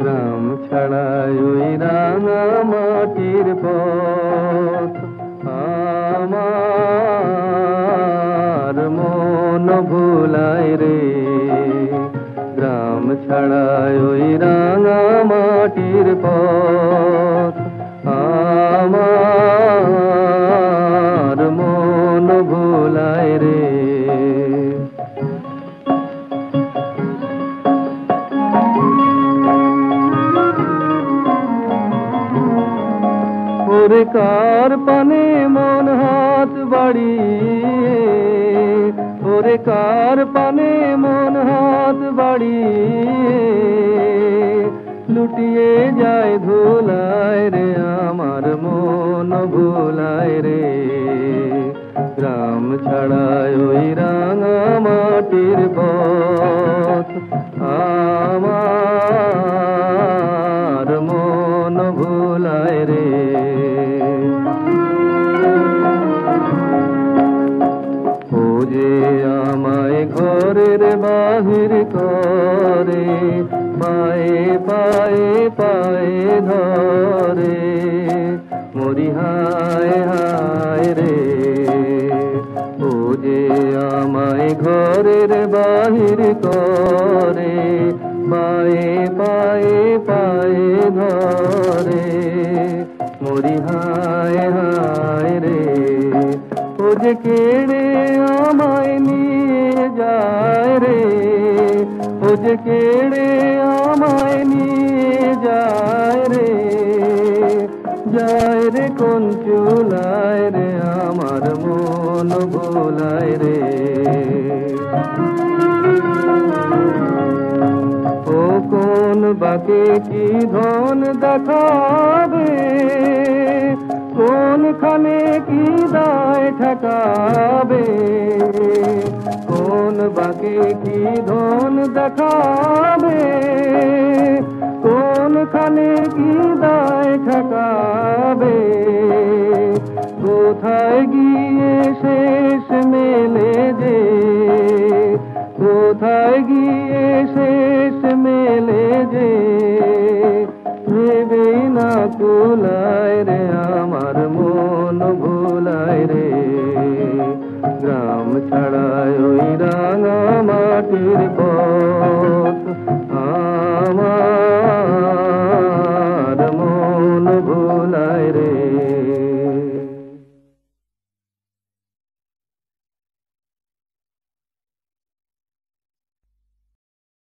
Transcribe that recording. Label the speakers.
Speaker 1: গ্রাম ছাড়াই ওই রাঙা মাটির পথ আমার মন ভুলায় রে। গ্রাম ছাড়াই ওই রাঙা মাটির পথ আমার মন ভুলায় রে। ওরে কার পানে মন হাত বাড়িয়ে, ওরে কার পানে মন হাত বাড়িয়ে লুটিয়ে যায় ধুলায় রে। আমার মন ভুলায় রে। গ্রাম ছাড়ায় ওই রাঙা মাটির পথ আমার মন ভুলায় রে। ও যে আমায় ঘরের বাহির করে, পায়ে পায়ে পায়ে ধরে, মরি হায় হায় রে। ও যে আমায় ঘরের বাহির করে, পায়ে পায়ে পায়ে ধরে, মরি হায় হায় রে। ও যে কেড়ে আমায় নিয়ে যায় রে, ও যে কেড়ে আমায় নিয়ে যায় রে, যায় রে কোন চুলায় রে। আমার মন ভোলায় রে। ও কোন বাকে কি ধন দেখাবে, কোনখানে কি দায় ঠেকাবে, কোন বাকে কি ধন দেখাবে, কোনখানে কি দায় ঠেকাবে। কোথায় গিয়ে শেষ মেলে যে, কোথায় গিয়ে শেষ মেলে যে, ভেবেই না কুলায় রে। আমার মন ভুলায় রে। গ্রাম ছাড়ায় ওই রাঙা মাটির পথ